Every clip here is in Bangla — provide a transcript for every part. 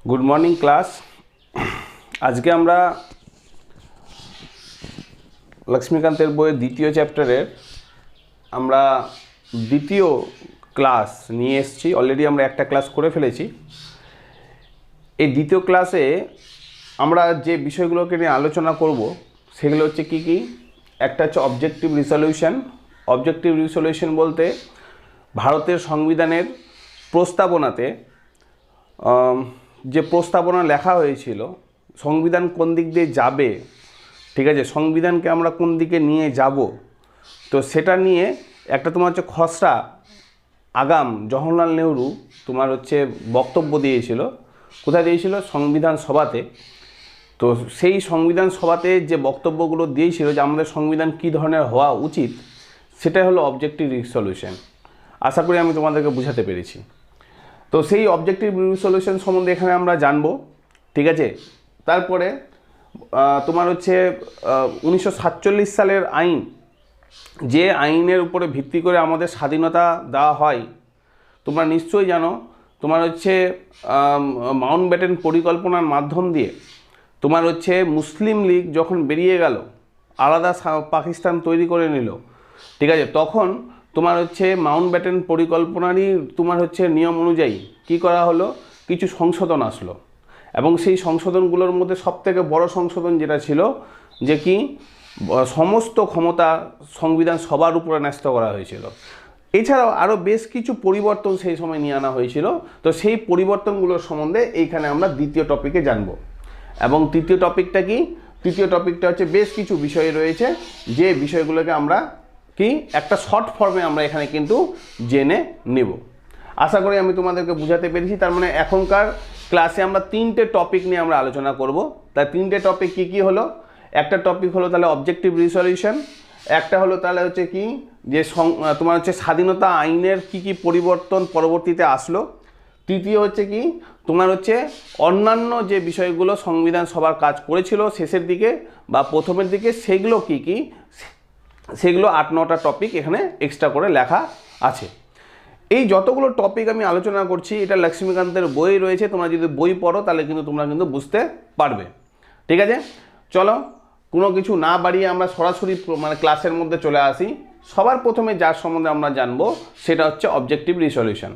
Good morning class. আজকে আমরা লক্ষ্মীকান্তের বইয়ের দ্বিতীয় চ্যাপ্টারের আমরা দ্বিতীয় ক্লাস নিয়ে এসেছি। অলরেডি আমরা একটা ক্লাস করে ফেলেছি। এই দ্বিতীয় ক্লাসে আমরা যে বিষয়গুলোকে নিয়ে আলোচনা করব সেগুলো হচ্ছে কি কি। একটা হচ্ছে অবজেক্টিভ রিসলিউশন। অবজেক্টিভ রিসলিউশন বলতে ভারতের সংবিধানের প্রস্তাবনাতে যে প্রস্তাবনা লেখা হয়েছিল, সংবিধান কোন দিক দিয়ে যাবে, ঠিক আছে, সংবিধানকে আমরা কোন দিকে নিয়ে যাব, তো সেটা নিয়ে একটা তোমার হচ্ছে খসড়া আগাম জওহরলাল নেহরু তোমার হচ্ছে বক্তব্য দিয়েছিল। কোথায় দিয়েছিল? সংবিধান সভাতে। তো সেই সংবিধান সভাতে যে বক্তব্যগুলো দিয়েছিল যে আমাদের সংবিধান কী ধরনের হওয়া উচিত, সেটাই হলো অবজেক্টিভ রিসলিউশন। আশা করি আমি তোমাদেরকে বোঝাতে পেরেছি। তো সেই অবজেক্টিভ রিসলিউশন সম্বন্ধে এখানে আমরা জানবো, ঠিক আছে। তারপরে তোমার হচ্ছে 1947 সালের আইন, যে আইনের উপরে ভিত্তি করে আমাদের স্বাধীনতা দেওয়া হয়, তোমরা নিশ্চয়ই জানো। তোমার হচ্ছে মাউন্টব্যাটেন পরিকল্পনার মাধ্যম দিয়ে তোমার হচ্ছে মুসলিম লীগ যখন বেরিয়ে গেল, আলাদা পাকিস্তান তৈরি করে নিল, ঠিক আছে, তখন তোমার হচ্ছে মাউন্টব্যাটেন পরিকল্পনারই তোমার হচ্ছে নিয়ম অনুযায়ী কি করা হলো, কিছু সংশোধন আসলো। এবং সেই সংশোধনগুলোর মধ্যে সবথেকে বড় সংশোধন যেটা ছিল যে কি, সমস্ত ক্ষমতা সংবিধান সবার উপরে ন্যস্ত করা হয়েছিল। এছাড়াও আরও বেশ কিছু পরিবর্তন সেই সময় নিয়ে আনা হয়েছিল। তো সেই পরিবর্তনগুলোর সম্বন্ধে এইখানে আমরা দ্বিতীয় টপিকে জানব। এবং তৃতীয় টপিকটা কি? তৃতীয় টপিকটা হচ্ছে বেশ কিছু বিষয় রয়েছে, যে বিষয়গুলোকে আমরা কি একটা শর্ট ফর্মে আমরা এখানে কিন্তু জেনে নেব। আশা করি আমি তোমাদেরকে বোঝাতে পেরেছি। তার মানে এখনকার ক্লাসে আমরা তিনটে টপিক নিয়ে আমরা আলোচনা করব। তাই তিনটে টপিক কি কি হলো? একটা টপিক হলো তাহলে অবজেক্টিভ রিসলিউশন, একটা হলো তাহলে হচ্ছে কি যে তোমার হচ্ছে স্বাধীনতা আইনের কি কি পরিবর্তন পরবর্তীতে আসলো, তৃতীয় হচ্ছে কি তোমার হচ্ছে অন্যান্য যে বিষয়গুলো সংবিধান সভার কাজ করেছিল শেষের দিকে বা প্রথমের দিকে, সেগুলো কি কি, সেগুলো 8-9টা টপিক এখানে এক্সট্রা করে লেখা আছে। এই যতগুলো টপিক আমি আলোচনা করছি এটা লক্ষ্মীকান্তের বই রয়েছে। তোমরা যদি বই পড়ো তাহলে কিন্তু তোমরা কিন্তু বুঝতে পারবে, ঠিক আছে। চলো, কোনো কিছু না বাড়িয়ে আমরা সরাসরি মানে ক্লাসের মধ্যে চলে আসি। সবার প্রথমে যার সম্বন্ধে আমরা জানবো সেটা হচ্ছে অবজেক্টিভ রিসলিউশন।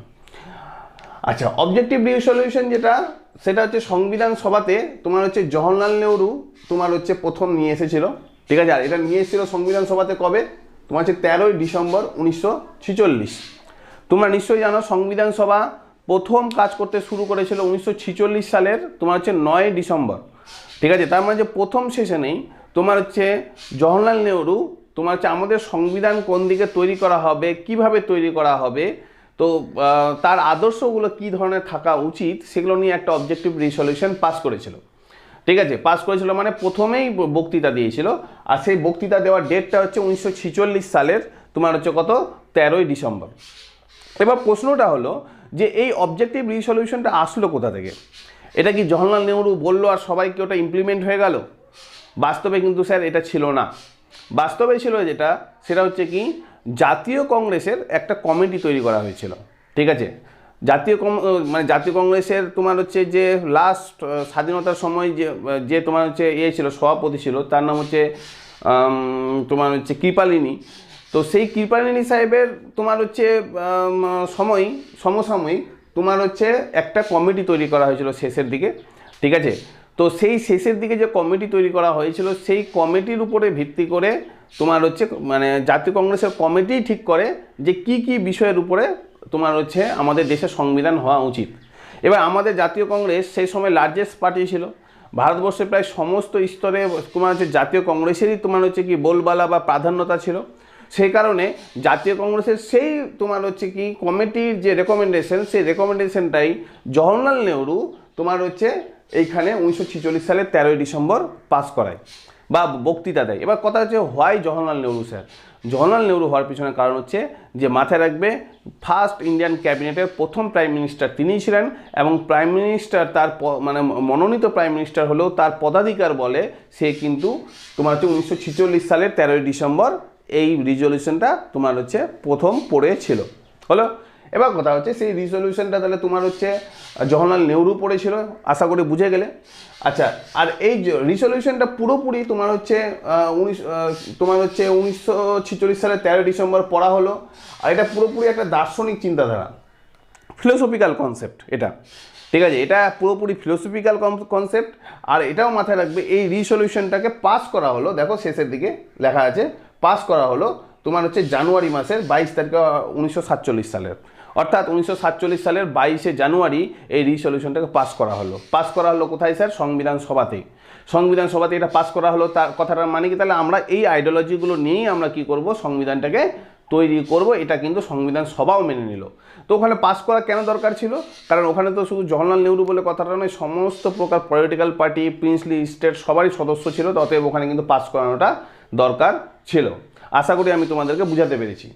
আচ্ছা, অবজেক্টিভ রিসলিউশন যেটা, সেটা হচ্ছে সংবিধান সভাতে তোমার হচ্ছে জওহরলাল নেহরু তোমার হচ্ছে প্রথম নিয়ে এসেছিল, ঠিক আছে। আর এটা নিয়ে এসেছিল সংবিধান সভাতে কবে? তোমার হচ্ছে 13ই ডিসেম্বর 1946। তোমরা নিশ্চয়ই জানো সংবিধান সভা প্রথম কাজ করতে শুরু করেছিল 1946 সালের তোমার হচ্ছে 9ই ডিসেম্বর, ঠিক আছে। তার মানে যে প্রথম সেশনেই তোমার হচ্ছে জওহরলাল নেহরু তোমার হচ্ছে আমাদের সংবিধান কোন দিকে তৈরি করা হবে, কিভাবে তৈরি করা হবে, তো তার আদর্শগুলো কী ধরনের থাকা উচিত, সেগুলো নিয়ে একটা অবজেক্টিভ রিসলিউশন পাস করেছিল, ঠিক আছে। পাস করেছিল মানে প্রথমেই বক্তৃতা দিয়েছিল। আর সেই বক্তৃতা দেওয়ার ডেটটা হচ্ছে 1946 সালের তোমার হচ্ছে কত, 13ই ডিসেম্বর। এবার প্রশ্নটা হলো যে এই অবজেক্টিভ রিসলিউশনটা আসলো কোথা থেকে? এটা কি জওহরলাল নেহরু বললো আর সবাইকে ওটা ইমপ্লিমেন্ট হয়ে গেল? বাস্তবে কিন্তু স্যার এটা ছিল না। বাস্তবে ছিল যেটা, সেটা হচ্ছে কি জাতীয় কংগ্রেসের একটা কমিটি তৈরি করা হয়েছিল, ঠিক আছে। জাতীয় কংগ্রেসের তোমার হচ্ছে যে লাস্ট স্বাধীনতার সময় যে তোমার হচ্ছে ছিল সভাপতি ছিল, তার নাম হচ্ছে তোমার হচ্ছে কৃপালিনী। তো সেই কৃপালিনী সাহেবের তোমার হচ্ছে সমসাময়িক তোমার হচ্ছে একটা কমিটি তৈরি করা হয়েছিল শেষের দিকে, ঠিক আছে। তো সেই শেষের দিকে যে কমিটি তৈরি করা হয়েছিল, সেই কমিটির উপরে ভিত্তি করে তোমার হচ্ছে মানে জাতীয় কংগ্রেসের কমিটি ঠিক করে যে কি কি বিষয়ের উপরে তোমার হচ্ছে আমাদের দেশের সংবিধান হওয়া উচিত। এবার আমাদের জাতীয় কংগ্রেস সেই সময় লার্জেস্ট পার্টি ছিল। ভারতবর্ষের প্রায় সমস্ত স্তরে তোমার হচ্ছে জাতীয় কংগ্রেসেরই তোমার হচ্ছে কি বলবালা বা প্রাধান্যতা ছিল। সেই কারণে জাতীয় কংগ্রেসের সেই তোমার হচ্ছে কি কমিটির যে রেকমেন্ডেশন, সেই রেকমেন্ডেশনটাই জওহরলাল নেহরু তোমার হচ্ছে এইখানে 1946 সালের 13ই ডিসেম্বর পাস করায় বা বক্তৃতা দেয়। এবার কথা হচ্ছে হোয়াই জওহরলাল নেহরু স্যার? জওহরলাল নেহরু হওয়ার পিছনে কারণ হচ্ছে যে মাথায় রাখবে, ফার্স্ট ইন্ডিয়ান ক্যাবিনেটের প্রথম প্রাইম মিনিস্টার তিনিই ছিলেন। এবং প্রাইম মিনিস্টার তার মানে মনোনীত প্রাইম মিনিস্টার হলেও তার পদাধিকার বলে সে কিন্তু তোমার হচ্ছে 1946 সালের 13ই ডিসেম্বর এই রিজলিউশনটা তোমার হচ্ছে প্রথম পড়েছিল, হলো। এবার কথা হচ্ছে সেই রিসলিউশনটা তাহলে তোমার হচ্ছে জওহরলাল নেহরু পড়েছিল, আশা করি বুঝে গেলে। আচ্ছা, আর এই রিসলিউশনটা পুরোপুরি তোমার হচ্ছে 1946 সালে 13 ডিসেম্বর পড়া হলো। আর এটা পুরোপুরি একটা দার্শনিক চিন্তাধারা, ফিলোসফিক্যাল কনসেপ্ট এটা, ঠিক আছে, এটা পুরোপুরি ফিলোসফিক্যাল কনসেপ্ট। আর এটাও মাথায় রাখবে এই রিসলিউশনটাকে পাস করা হলো, দেখো শেষের দিকে লেখা আছে, পাস করা হলো তোমার হচ্ছে জানুয়ারি মাসের 22 তারিখে 1947 সালের, অর্থাৎ 1947 সালের 22শে জানুয়ারি এই রিসলিউশনটাকে পাস করা হলো। পাস করা হলো কোথায় স্যার? সংবিধান সভাতেই। সংবিধান সভাতে এটা পাস করা হলো, তার কথাটার মানে কি? তাহলে আমরা এই আইডিওলজিগুলো নিয়েই আমরা কি করব? সংবিধানটাকে তৈরি করব। এটা কিন্তু সংবিধান সভাও মেনে নিল। তো ওখানে পাস করা কেন দরকার ছিল? কারণ ওখানে তো শুধু জওহরলাল নেহরু বলে কথাটা নয়, সমস্ত প্রকার পলিটিক্যাল পার্টি, প্রিন্সলি স্টেট সবারই সদস্য ছিল, অতএব ওখানে কিন্তু পাস করানোটা দরকার ছিল। আশা করি আমি তোমাদেরকে বুঝাতে পেরেছি।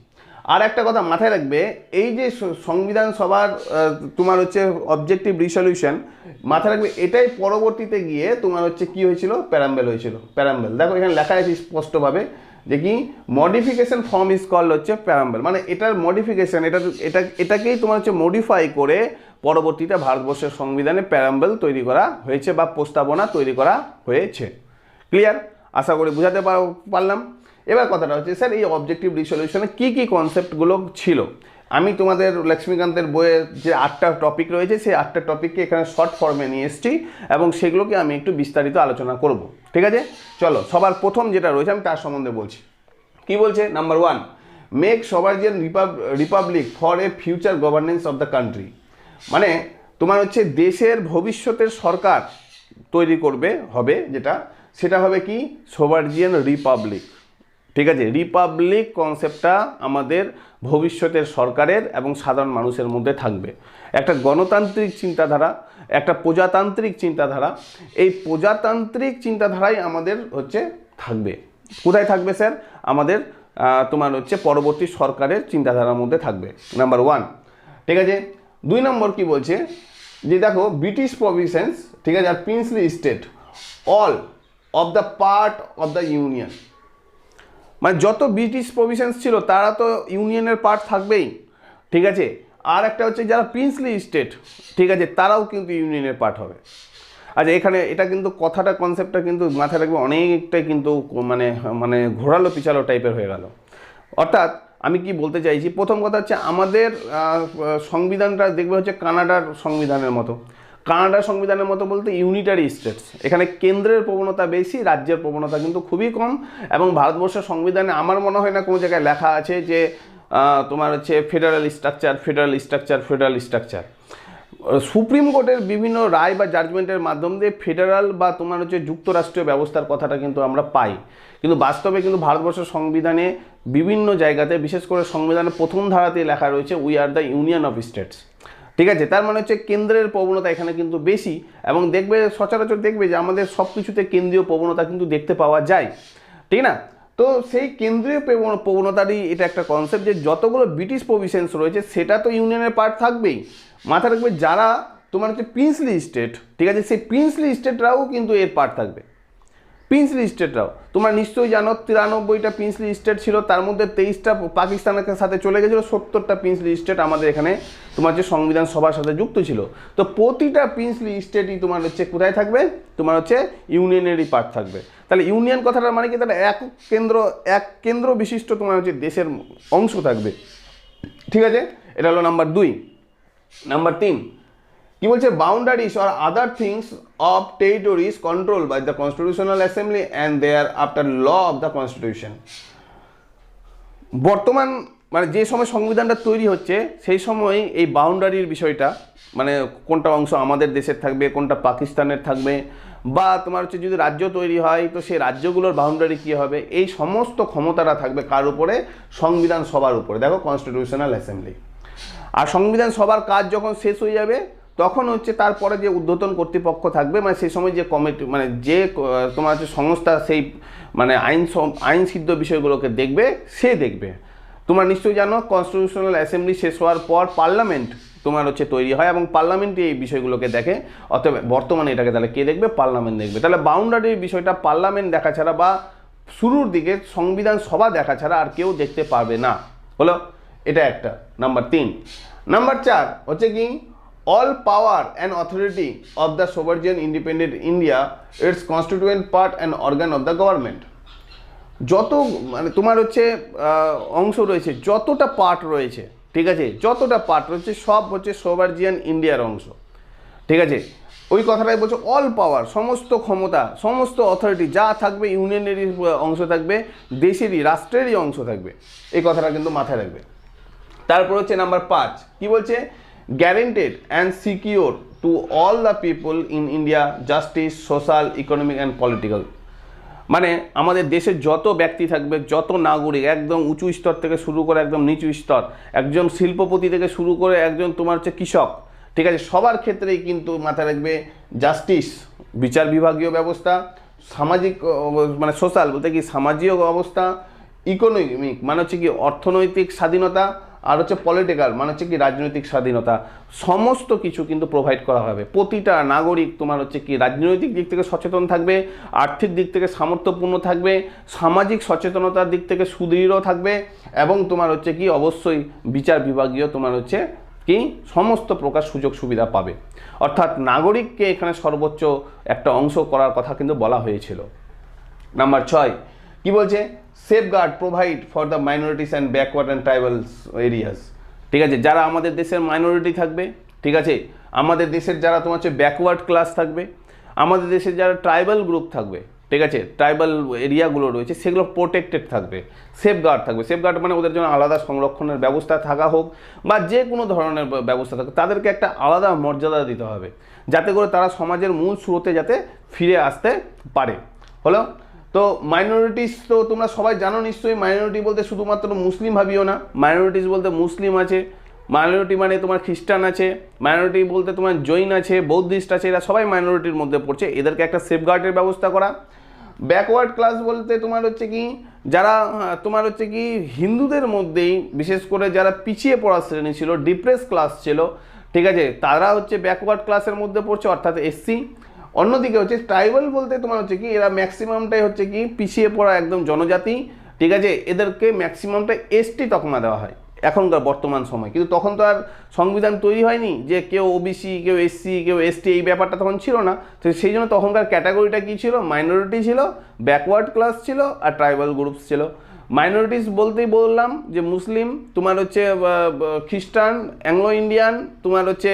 আর একটা কথা মাথায় রাখবে, এই যে সংবিধান সভার তোমার হচ্ছে অবজেক্টিভ রিসলিউশন, মাথায় রাখবে এটাই পরবর্তীতে গিয়ে তোমার হচ্ছে কি হয়েছিল? প্যারাম্বেল হয়েছিল। প্যারাম্বেল দেখো এখানে লেখা আছে স্পষ্টভাবে যে কি মডিফিকেশন ফর্ম ইজ কল্ড হচ্ছে প্যারাম্বেল, মানে এটার মডিফিকেশন, এটাকেই তোমার হচ্ছে মডিফাই করে পরবর্তীতে ভারতবর্ষের সংবিধানে প্যারাম্বেল তৈরি করা হয়েছে বা প্রস্তাবনা তৈরি করা হয়েছে। ক্লিয়ার? আশা করি বুঝাতে পারলাম। এবার কথাটা হচ্ছে স্যার এই অবজেক্টিভ রিসলিউশনে কী কী কনসেপ্টগুলো ছিল? আমি তোমাদের লক্ষ্মীকান্তের বইয়ের যে 8টা টপিক রয়েছে সেই 8টা টপিককে এখানে শর্ট ফর্মে নিয়ে এসেছি এবং সেগুলোকে আমি একটু বিস্তারিত আলোচনা করব। ঠিক আছে, চলো সবার প্রথম যেটা রয়েছে আমি তার সম্বন্ধে বলছি। কি বলছে? Number 1, make sovereign republic for a future governance of the country. মানে তোমার হচ্ছে দেশের ভবিষ্যতের সরকার তৈরি হবে যেটা, সেটা হবে কি? সভার্জিয়ান রিপাবলিক। ঠিক আছে, রিপাবলিক কনসেপ্টটা আমাদের ভবিষ্যতের সরকারের এবং সাধারণ মানুষের মধ্যে থাকবে। একটা গণতান্ত্রিক চিন্তাধারা, একটা প্রজাতান্ত্রিক চিন্তাধারা, এই প্রজাতান্ত্রিক চিন্তাধারাই আমাদের হচ্ছে থাকবে। কোথায় থাকবে স্যার? আমাদের তোমার হচ্ছে পরবর্তী সরকারের চিন্তাধারার মধ্যে থাকবে। নাম্বার 1। ঠিক আছে, 2 নম্বর কি বলছে? যে দেখো ব্রিটিশ প্রভিন্সেস, ঠিক আছে, আর princely state all of the part of the union. মানে যত ব্রিটিশ প্রভিন্স ছিল তারা তো ইউনিয়নের পার্ট থাকবেই। ঠিক আছে, আর একটা হচ্ছে যারা প্রিন্সলি স্টেট, ঠিক আছে, তারাও কিন্তু ইউনিয়নের পার্ট হবে। আচ্ছা, এখানে এটা কিন্তু কথাটা কনসেপ্টটা কিন্তু মাথায় রাখবে অনেকটাই কিন্তু মানে ঘোরালো পিছালো টাইপের হয়ে গেল। অর্থাৎ আমি কি বলতে চাইছি, প্রথম কথা হচ্ছে আমাদের সংবিধানটা দেখবে হচ্ছে কানাডার সংবিধানের মতো। কানাডার সংবিধানের মতো বলতে ইউনিটারি স্টেটস, এখানে কেন্দ্রের প্রবণতা বেশি, রাজ্যের প্রবণতা কিন্তু খুবই কম। এবং ভারতবর্ষের সংবিধানে আমার মনে হয় না কোনো জায়গায় লেখা আছে যে তোমার হচ্ছে ফেডারেল স্ট্রাকচার। সুপ্রিম কোর্টের বিভিন্ন রায় বা জাজমেন্টের মাধ্যম দিয়ে ফেডারাল বা তোমার হচ্ছে যুক্তরাষ্ট্রীয় ব্যবস্থার কথাটা কিন্তু আমরা পাই, কিন্তু বাস্তবে কিন্তু ভারতবর্ষের সংবিধানে বিভিন্ন জায়গাতে, বিশেষ করে সংবিধানের প্রথম ধারাতে লেখা রয়েছে we are the union of states. ঠিক আছে, তার মানে হচ্ছে কেন্দ্রের প্রবণতা এখানে কিন্তু বেশি। এবং দেখবে সচরাচর দেখবে যে আমাদের সব কিছুতে কেন্দ্রীয় প্রবণতা কিন্তু দেখতে পাওয়া যায়, ঠিক না? তো সেই কেন্দ্রীয় প্রবণতারই এটা একটা কনসেপ্ট যে যতগুলো ব্রিটিশ প্রভিন্স রয়েছে সেটা তো ইউনিয়নের পার্ট থাকবেই। মাথায় রাখবে যারা তোমার হচ্ছে প্রিন্সলি স্টেট, ঠিক আছে, সেই প্রিন্সলি স্টেটরাও কিন্তু এর পার্ট থাকবে। প্রিন্সলি স্টেটরাও তোমরা নিশ্চয়ই জানো 93টা প্রিন্সলি স্টেট ছিল, তার মধ্যে 23টা পাকিস্তানের সাথে চলে গেছিলো, 70টা প্রিন্সলি স্টেট আমাদের এখানে তোমার হচ্ছে সংবিধান সভার সাথে যুক্ত ছিল। তো প্রতিটা প্রিন্সলি স্টেটই তোমার হচ্ছে কোথায় থাকবে? তোমার হচ্ছে ইউনিয়নেরই পার্ট থাকবে। তাহলে ইউনিয়ন কথাটার মানে কি? তাহলে এক কেন্দ্র বিশিষ্ট তোমার হচ্ছে দেশের অংশ থাকবে। ঠিক আছে, এটা হলো নাম্বার 2। নাম্বার 3 কি বলছে? Boundaries or other things of territories control by the constitutional assembly and thereafter law of the constitution. বর্তমান মানে যে সময় সংবিধানটা তৈরি হচ্ছে সেই সময় এই বাউন্ডারির বিষয়টা, মানে কোনটা অংশ আমাদের দেশের থাকবে, কোনটা পাকিস্তানের থাকবে, বা তোমার হচ্ছে যদি রাজ্য তৈরি হয় তো সেই রাজ্যগুলোর বাউন্ডারি কী হবে, এই সমস্ত ক্ষমতাটা থাকবে কার উপরে? সংবিধান সভার উপরে। দেখো কনস্টিটিউশনাল অ্যাসেম্বলি। আর সংবিধান সভার কাজ যখন শেষ হয়ে যাবে তখন হচ্ছে তারপরে যে ঊর্ধ্বতন কর্তৃপক্ষ থাকবে, মানে সেই সময় যে কমিটি, মানে যে তোমার হচ্ছে সংস্থা সেই মানে আইন সিদ্ধ বিষয়গুলোকে দেখবে, সে দেখবে। তোমরা নিশ্চয়ই জানো কনস্টিটিউশনাল অ্যাসেম্বলি শেষ হওয়ার পর পার্লামেন্ট তোমার হচ্ছে তৈরি হয় এবং পার্লামেন্টই এই বিষয়গুলোকে দেখে। অতএব বর্তমানে এটাকে তাহলে কে দেখবে? পার্লামেন্ট দেখবে। তাহলে বাউন্ডারির বিষয়টা পার্লামেন্ট দেখা ছাড়া বা শুরুর দিকে সংবিধান সভা দেখা ছাড়া আর কেউ দেখতে পারবে না। হলো, এটা একটা নাম্বার 3। নাম্বার 4 হচ্ছে কি all power and authority of the sovereign independent India its constituent part and organ of the government. যত মানে তোমার হচ্ছে অংশ রয়েছে, যতটা পার্ট রয়েছে, ঠিক আছে, যতটা পার্ট রয়েছে সব হচ্ছে সোভারজিয়ান ইন্ডিয়ার অংশ, ঠিক আছে। ওই কথাটাই বলছে অল পাওয়ার, সমস্ত ক্ষমতা, সমস্ত অথরিটি যা থাকবে ইউনিয়নেরই অংশ থাকবে, দেশেরই রাষ্ট্রেরই অংশ থাকবে, এই কথাটা কিন্তু মাথায় রাখবে। তারপর হচ্ছে নাম্বার 5 কি বলছে, guaranteed and secure to all the people in India justice social economic and political. মানে আমাদের দেশের যত ব্যক্তি থাকবে, যত নাগরিক, একদম উঁচু স্তর থেকে শুরু করে একদম নিচু স্তর, একজন শিল্পপতি থেকে শুরু করে একজন তোমার হচ্ছে কৃষক, ঠিক আছে, সবার ক্ষেত্রেই কিন্তু মাথায় রাখবে জাস্টিস, বিচার বিভাগীয় ব্যবস্থা, সামাজিক মানে সোশ্যাল বলতে কি সামাজিক অবস্থা, ইকোনমিক মানে হচ্ছে কি অর্থনৈতিক স্বাধীনতা, আর হচ্ছে পলিটিক্যাল মানে হচ্ছে কি রাজনৈতিক স্বাধীনতা, সমস্ত কিছু কিন্তু প্রোভাইড করা হবে। প্রতিটা নাগরিক তোমার হচ্ছে কি রাজনৈতিক দিক থেকে সচেতন থাকবে, আর্থিক দিক থেকে সামর্থ্যপূর্ণ থাকবে, সামাজিক সচেতনতার দিক থেকে সুদৃঢ় থাকবে, এবং তোমার হচ্ছে কি অবশ্যই বিচার বিভাগীয় তোমার হচ্ছে কি সমস্ত প্রকার সুযোগ সুবিধা পাবে। অর্থাৎ নাগরিককে এখানে সর্বোচ্চ একটা অংশ করার কথা কিন্তু বলা হয়েছিল। নাম্বার 6 কি বলছে, safeguard provide for the minorities and backward and tribals areas, ঠিক আছে, যারা আমাদের দেশের মাইনরিটি থাকবে, ঠিক আছে, আমাদের দেশের যারা তোমার হচ্ছে ব্যাকওয়ার্ড ক্লাস থাকবে, আমাদের দেশের যারা ট্রাইবাল গ্রুপ থাকবে, ঠিক আছে, ট্রাইবাল এরিয়াগুলো রয়েছে সেগুলো প্রোটেক্টেড থাকবে, সেফগার্ড থাকবে। সেফগার্ড মানে ওদের জন্য আলাদা সংরক্ষণের ব্যবস্থা থাকা হোক বা যে কোনো ধরনের ব্যবস্থা থাকুক, তাদেরকে একটা আলাদা মর্যাদা দিতে হবে যাতে করে তারা সমাজের মূল স্রোতে যাতে ফিরে আসতে পারে। হলো তো মাইনরিটিস তো তোমরা সবাই জানো নিশ্চয়ই, মাইনরিটি বলতে শুধুমাত্র মুসলিম ভাবিও না, মাইনরিটিস বলতে মুসলিম আছে, মাইনরিটি মানে তোমার খ্রিস্টান আছে, মাইনরিটি বলতে তোমার জৈন আছে, বৌদ্ধিস্ট আছে, এরা সবাই মাইনরিটির মধ্যে পড়ছে, এদেরকে একটা সেফগার্ডের ব্যবস্থা করা। ব্যাকওয়ার্ড ক্লাস বলতে তোমার হচ্ছে কি যারা তোমার হচ্ছে কি হিন্দুদের মধ্যেই বিশেষ করে যারা পিছিয়ে পড়া শ্রেণী ছিল, ডিপ্রেস ক্লাস ছিল, ঠিক আছে, তারা হচ্ছে ব্যাকওয়ার্ড ক্লাসের মধ্যে পড়ছে অর্থাৎ এসসি। অন্যদিকে হচ্ছে ট্রাইবাল বলতে তোমার হচ্ছে কি এরা ম্যাক্সিমামটাই হচ্ছে কি পিছিয়ে পড়া একদম জনজাতি, ঠিক আছে, এদেরকে ম্যাক্সিমামটা এসটি তকমা দেওয়া হয় এখনকার বর্তমান সময়। কিন্তু তখন তো আর সংবিধান তৈরি হয়নি যে কেউ ওবিসি, কেউ এসসি, কেউ এসটি, এই ব্যাপারটা তখন ছিল না। তো সেই জন্য তখনকার ক্যাটাগরিটা কী ছিল, মাইনরিটি ছিল, ব্যাকওয়ার্ড ক্লাস ছিল, আর ট্রাইবাল গ্রুপস ছিল। মাইনরিটিস বলতেই বললাম যে মুসলিম, তোমার হচ্ছে খ্রিস্টান, অ্যাংলো ইন্ডিয়ান, তোমার হচ্ছে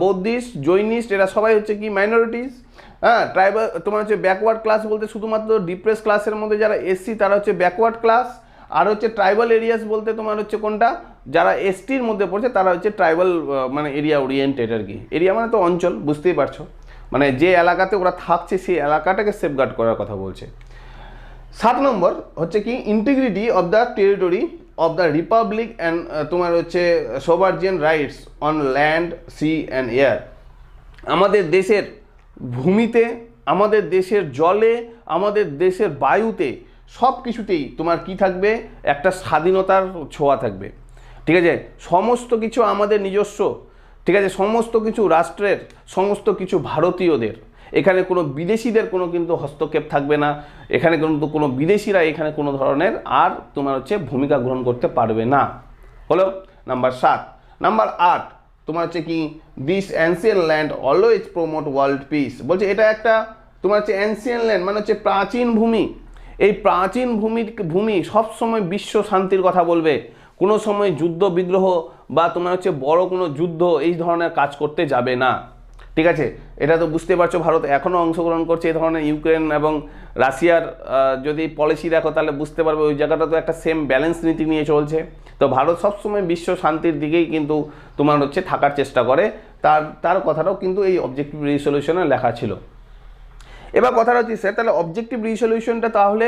বৌদ্ধিস্ট, জৈনিস্ট, এরা সবাই হচ্ছে কি মাইনরিটিস। হ্যাঁ, ট্রাইবাল তোমার হচ্ছে ব্যাকওয়ার্ড ক্লাস বলতে শুধুমাত্র ডিপ্রেস ক্লাসের মধ্যে যারা এসসি তারা হচ্ছে ব্যাকওয়ার্ড ক্লাস, আর হচ্ছে ট্রাইবাল এরিয়াস বলতে তোমার হচ্ছে কোনটা, যারা এসটির মধ্যে পড়ছে তারা হচ্ছে ট্রাইবাল মানে এরিয়া ওরিয়েন্টেড আর কি। এরিয়া মানে তো অঞ্চল, বুঝতেই পারছো, মানে যে এলাকাতে ওরা থাকছে সেই এলাকাটাকে সেফগার্ড করার কথা বলছে। 7 নম্বর হচ্ছে কি integrity of the territory of the republic and তোমার হচ্ছে sovereign rights on land, sea and air. আমাদের দেশের ভূমিতে, আমাদের দেশের জলে, আমাদের দেশের বায়ুতে, সব কিছুতেই তোমার কি থাকবে, একটা স্বাধীনতার ছোঁয়া থাকবে, ঠিক আছে, সমস্ত কিছু আমাদের নিজস্ব, ঠিক আছে, সমস্ত কিছু রাষ্ট্রের, সমস্ত কিছু ভারতীয়দের, এখানে কোনো বিদেশিদের কোনো কিন্তু হস্তক্ষেপ থাকবে না, এখানে কিন্তু কোনো বিদেশিরা এখানে কোনো ধরনের আর তোমার হচ্ছে ভূমিকা গ্রহণ করতে পারবে না। হলো নাম্বার 7। নাম্বার 8 তোমার হচ্ছে কি this ancient land always promote world piece. বলছে এটা একটা তোমার হচ্ছে অ্যানসিয়েন্ট ল্যান্ড মানে হচ্ছে প্রাচীন ভূমি, এই প্রাচীন ভূমি সবসময় বিশ্ব শান্তির কথা বলবে, কোনো সময় যুদ্ধ বিগ্রহ বা তোমার হচ্ছে বড় কোনো যুদ্ধ এই ধরনের কাজ করতে যাবে না, ঠিক আছে। এটা তো বুঝতে পারছো ভারত এখনও অংশগ্রহণ করছে এই ধরনের ইউক্রেন এবং রাশিয়ার যদি পলিসি দেখো তাহলে বুঝতে পারবে ওই জায়গাটা তো একটা সেম ব্যালেন্স নীতি নিয়ে চলছে। তো ভারত সবসময় বিশ্ব শান্তির দিকেই কিন্তু তোমার হচ্ছে থাকার চেষ্টা করে, তার কথাটাও কিন্তু এই অবজেক্টিভ রিসলিউশনে লেখা ছিল। এবার কথাটা হচ্ছে স্যার তাহলে অবজেক্টিভ রিসলিউশনটা তাহলে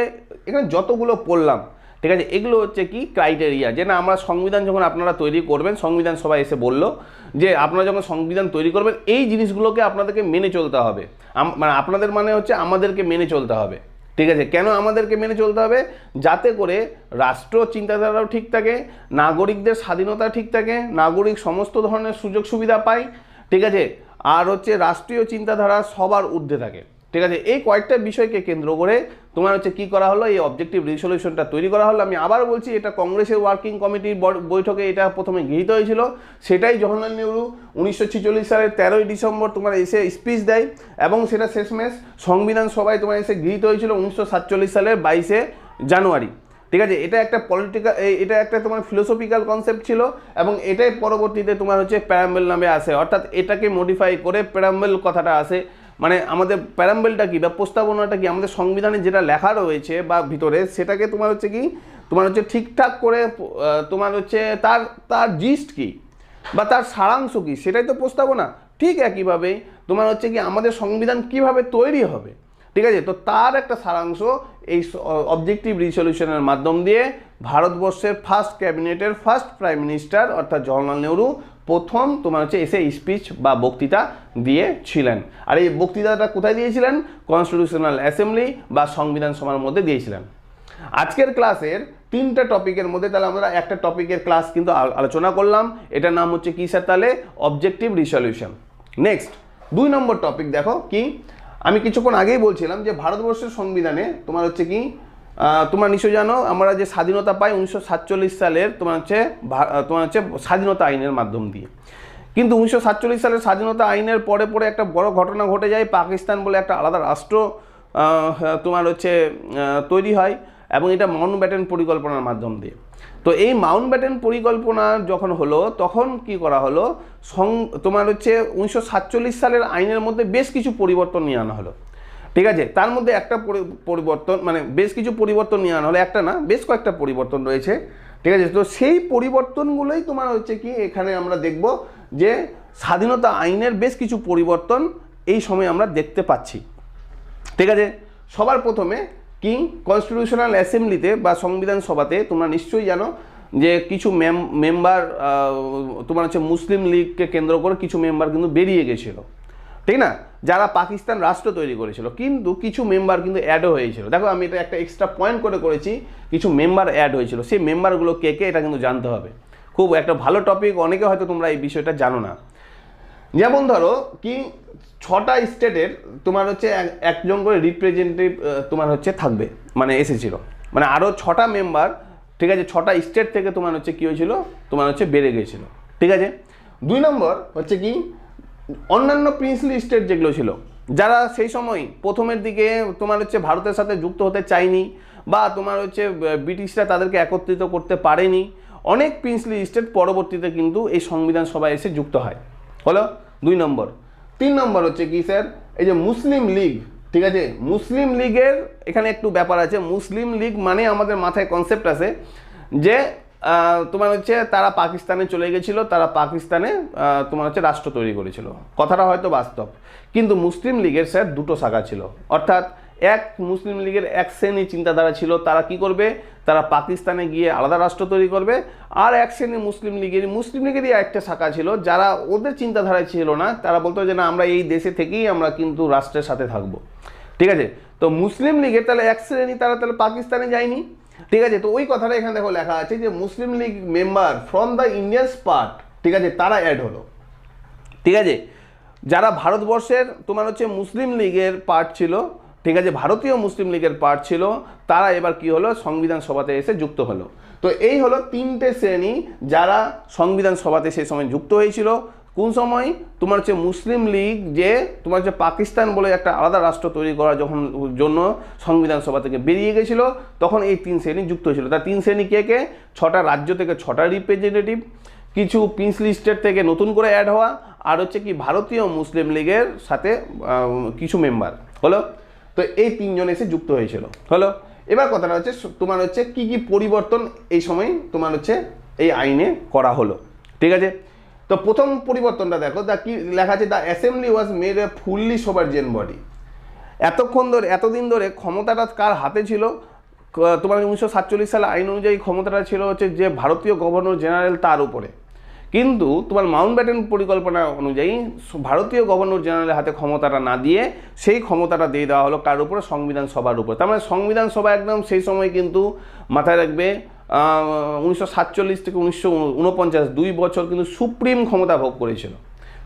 এখানে যতগুলো পড়লাম, ঠিক আছে, এগুলো হচ্ছে কি ক্রাইটেরিয়া, যে না আমরা সংবিধান যখন আপনারা তৈরি করবেন, সংবিধান সবাই এসে বলল যে আপনারা যখন সংবিধান তৈরি করবেন এই জিনিসগুলোকে আপনাদেরকে মেনে চলতে হবে, মানে আপনাদের মানে হচ্ছে আমাদেরকে মেনে চলতে হবে, ঠিক আছে। কেন আমাদেরকে মেনে চলতে হবে, যাতে করে রাষ্ট্র চিন্তাধারাও ঠিক থাকে, নাগরিকদের স্বাধীনতা ঠিক থাকে, নাগরিক সমস্ত ধরনের সুযোগ সুবিধা পায়, ঠিক আছে, আর হচ্ছে রাষ্ট্রীয় চিন্তাধারা সবার ঊর্ধ্বে থাকে, ঠিক আছে, এই কয়েকটা বিষয়কে কেন্দ্র করে তোমার হচ্ছে কি করা হলো, এই অবজেক্টিভ রেজলিউশনটা তৈরি করা হলো। আমি আবার বলছি, এটা কংগ্রেসের ওয়ার্কিং কমিটির বৈঠকে এটা প্রথমে গৃহীত হয়েছিল। সেটাই জওহরলাল নেহরু 1946 সালের 13ই ডিসেম্বর তোমার এসে স্পিচ দেয়, এবং সেটা শেষমেশ সংবিধান সভায় তোমার এসে গৃহীত হয়েছিল 1947 সালের 22শে জানুয়ারি। ঠিক আছে, এটা একটা পলিটিক্যাল, এটা একটা তোমার ফিলোসফিক্যাল কনসেপ্ট ছিল, এবং এটাই পরবর্তীতে তোমার হচ্ছে প্যারাম্বেল নামে আসে, অর্থাৎ এটাকে মডিফাই করে প্যারাম্বেল কথাটা আসে। মানে আমাদের প্যারাম্বেলটা কি বা প্রস্তাবনাটা কি, আমাদের সংবিধানে যেটা লেখা রয়েছে বা ভিতরে সেটাকে তোমার হচ্ছে কি, তোমার হচ্ছে ঠিকঠাক করে তোমার হচ্ছে তার জিস্ট কি বা তার সারাংশ কি, সেটাই তো প্রস্তাবনা। ঠিক একইভাবে তোমার হচ্ছে কি আমাদের সংবিধান কিভাবে তৈরি হবে, ঠিক আছে, তো তার একটা সারাংশ এই অবজেক্টিভ রেজলিউশনের মাধ্যম দিয়ে ভারতবর্ষের ফার্স্ট ক্যাবিনেটের ফার্স্ট প্রাইম মিনিস্টার অর্থাৎ জওহরলাল নেহরু প্রথম তোমার হচ্ছে এসে স্পিচ বা বক্তৃতা দিয়েছিলেন। আর এই বক্তৃতাটা কোথায় দিয়েছিলেন? কনস্টিটিউশনাল অ্যাসেম্বলি বা সংবিধান সভার মধ্যে দিয়েছিলেন। আজকের ক্লাসের 3টা টপিকের মধ্যে তাহলে আমরা একটা টপিকের ক্লাস কিন্তু আলোচনা করলাম, এটার নাম হচ্ছে কি স্যার? তাহলে অবজেক্টিভ রেজলিউশন। নেক্সট 2 নম্বর টপিক দেখো কি, আমি কিছুক্ষণ আগেই বলছিলাম যে ভারতবর্ষের সংবিধানে তোমার হচ্ছে কি, তোমার নিশ্চয় জানো আমরা যে স্বাধীনতা পাই 1947 সালের তোমার হচ্ছে স্বাধীনতা আইনের মাধ্যম দিয়ে। কিন্তু 1947 সালের স্বাধীনতা আইনের পরে পরে একটা বড় ঘটনা ঘটে যায়, পাকিস্তান বলে একটা আলাদা রাষ্ট্র তোমার হচ্ছে তৈরি হয়, এবং এটা মাউন্টব্যাটেন পরিকল্পনার মাধ্যম দিয়ে। তো এই মাউন্টব্যাটেন পরিকল্পনা যখন হলো তখন কি করা হলো, তোমার হচ্ছে 1947 সালের আইনের মধ্যে বেশ কিছু পরিবর্তন নিয়ে আনা হলো। ঠিক আছে, তার মধ্যে একটা পরিবর্তন, মানে বেশ কিছু পরিবর্তন নিয়ে আনা হলো, একটা না বেশ কয়েকটা পরিবর্তন রয়েছে। ঠিক আছে, তো সেই পরিবর্তনগুলোই তোমার হচ্ছে কি এখানে আমরা দেখব যে স্বাধীনতা আইনের বেশ কিছু পরিবর্তন এই সময় আমরা দেখতে পাচ্ছি। ঠিক আছে, সবার প্রথমে কি কনস্টিটিউশনাল অ্যাসেম্বলিতে বা সংবিধান সভাতে তোমরা নিশ্চয়ই জানো যে কিছু মেম্বার তোমার হচ্ছে মুসলিম লীগকে কেন্দ্র করে কিছু মেম্বার কিন্তু বেরিয়ে গেছিল, ঠিক না, যারা পাকিস্তান রাষ্ট্র তৈরি করেছিল, কিন্তু কিছু মেম্বার কিন্তু অ্যাডও হয়েছিল। দেখো আমি এটা একটা এক্সট্রা পয়েন্ট করে করেছি, কিছু মেম্বার অ্যাড হয়েছিল, সেই মেম্বারগুলো কে কে এটা কিন্তু জানতে হবে। খুব একটা ভালো টপিক, অনেকে হয়তো তোমরা এই বিষয়টা জানো না। যেমন ধরো কি 6টা স্টেটের তোমার হচ্ছে একজন করে রিপ্রেজেন্টেটিভ তোমার হচ্ছে থাকবে, মানে এসেছিল, মানে আরও 6টা মেম্বার, ঠিক আছে, 6টা স্টেট থেকে তোমার হচ্ছে কী হয়েছিল, তোমার হচ্ছে বেড়ে গিয়েছিল। ঠিক আছে, 2 নম্বর হচ্ছে কি অন্যান্য প্রিন্সলি স্টেট যেগুলো ছিল, যারা সেই সময় প্রথমের দিকে তোমার হচ্ছে ভারতের সাথে যুক্ত হতে চায়নি বা তোমার হচ্ছে ব্রিটিশরা তাদেরকে একত্রিত করতে পারেনি, অনেক প্রিন্সলি স্টেট পরবর্তীতে কিন্তু এই সংবিধান সভায় এসে যুক্ত হয়, হলো 2 নম্বর। 3 নম্বর হচ্ছে কি স্যার, এই যে মুসলিম লীগ, ঠিক আছে, মুসলিম লীগের এখানে একটু ব্যাপার আছে। মুসলিম লীগ মানে আমাদের মাথায় কনসেপ্ট আছে যে তোমার হচ্ছে তারা পাকিস্তানে চলে গেছিলো, তারা পাকিস্তানে তোমার হচ্ছে রাষ্ট্র তৈরি করেছিল, কথাটা হয়তো বাস্তব, কিন্তু মুসলিম লীগের স্যার 2টো শাখা ছিল, অর্থাৎ এক মুসলিম লীগের এক শ্রেণী চিন্তাধারা ছিল, তারা কি করবে, তারা পাকিস্তানে গিয়ে আলাদা রাষ্ট্র তৈরি করবে। আর এক শ্রেণী মুসলিম লীগেরই একটা শাখা ছিল, যারা ওদের চিন্তাধারায় ছিল না, তারা বলতো যে না আমরা এই দেশে থেকেই আমরা কিন্তু রাষ্ট্রের সাথে থাকবো। ঠিক আছে, তো মুসলিম লীগের তাহলে এক শ্রেণী তারা তাহলে পাকিস্তানে যায়নি। ঠিক আছে, তো ওই কথাটা এখানে দেখো লেখা আছে যে Muslim League member from the India's part, ঠিক আছে, তারা অ্যাড হলো। ঠিক আছে, যারা ভারতবর্ষের তোমার হচ্ছে মুসলিম লীগের পার্ট ছিল, ঠিক আছে, ভারতীয় মুসলিম লীগের পার্ট ছিল, তারা এবার কি হলো, সংবিধান সভাতে এসে যুক্ত হলো। তো এই হলো 3টে শ্রেণী যারা সংবিধান সভাতে সেই সময় যুক্ত হয়েছিল। কোন সময়? তোমার হচ্ছে মুসলিম লীগ যে তোমার হচ্ছে পাকিস্তান বলে একটা আলাদা রাষ্ট্র তৈরি করার জন্য সংবিধান সভা থেকে বেরিয়ে গেছিলো, তখন এই 3 শ্রেণী যুক্ত হয়েছিল। তার 3 শ্রেণী কে কে? 6টা রাজ্য থেকে 6টা রিপ্রেজেন্টেটিভ, কিছু প্রিন্সলি স্টেট থেকে নতুন করে অ্যাড হওয়া, আর হচ্ছে কি ভারতীয় মুসলিম লীগের সাথে কিছু মেম্বার, হলো। তো এই 3 জন এসে যুক্ত হয়েছিল, হলো। এবার কথাটা হচ্ছে তোমার হচ্ছে কি কি পরিবর্তন এই সময় তোমার হচ্ছে এই আইনে করা হলো। ঠিক আছে, তো প্রথম পরিবর্তনটা দেখো, দা কি লেখা আছে, the assembly was made a fully sovereign body. এতদিন ধরে ক্ষমতাটা কার হাতে ছিল? তোমার 1947 সালে আইন অনুযায়ী ক্ষমতাটা ছিল হচ্ছে যে ভারতীয় গভর্নর জেনারেল, তার উপরে। কিন্তু তোমার মাউন্টব্যাটেন পরিকল্পনা অনুযায়ী ভারতীয় গভর্নর জেনারেলের হাতে ক্ষমতাটা না দিয়ে সেই ক্ষমতাটা দিয়ে দেওয়া হলো কার উপরে? সংবিধান সভার উপর। তার মানে সংবিধান সভা একদম সেই সময় কিন্তু মাথায় রাখবে 1947 থেকে 1949 2 বছর কিন্তু সুপ্রিম ক্ষমতা ভোগ করেছিল।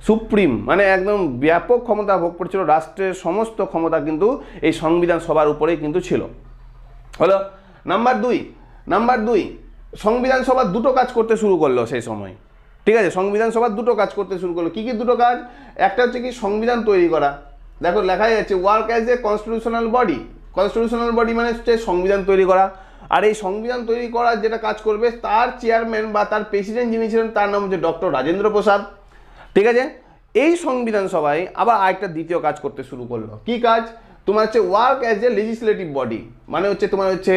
সুপ্রিম মানে একদম ব্যাপক ক্ষমতা ভোগ করছিল, রাষ্ট্রের সমস্ত ক্ষমতা কিন্তু এই সংবিধান সভার উপরেই কিন্তু ছিল। হলো নাম্বার দুই সংবিধান সভা দুটো কাজ করতে শুরু করলো সেই সময়, ঠিক আছে। সংবিধান সভা দুটো কাজ করতে শুরু করলো। কি কি দুটো কাজ? একটা হচ্ছে কি সংবিধান তৈরি করা, দেখো লেখাই যাচ্ছে work as a constitutional body. Constitutional body মানে হচ্ছে সংবিধান তৈরি করা। আর এই সংবিধান তৈরি করার যেটা কাজ করবে তার চেয়ারম্যান বা তার প্রেসিডেন্ট যিনি ছিলেন তার নাম হচ্ছে ডক্টর রাজেন্দ্র প্রসাদ, ঠিক আছে। এই সংবিধান সভায় আবার আরেকটা দ্বিতীয় কাজ করতে শুরু করলো। কি কাজ? তোমার হচ্ছে work as a legislative body, মানে হচ্ছে তোমার হচ্ছে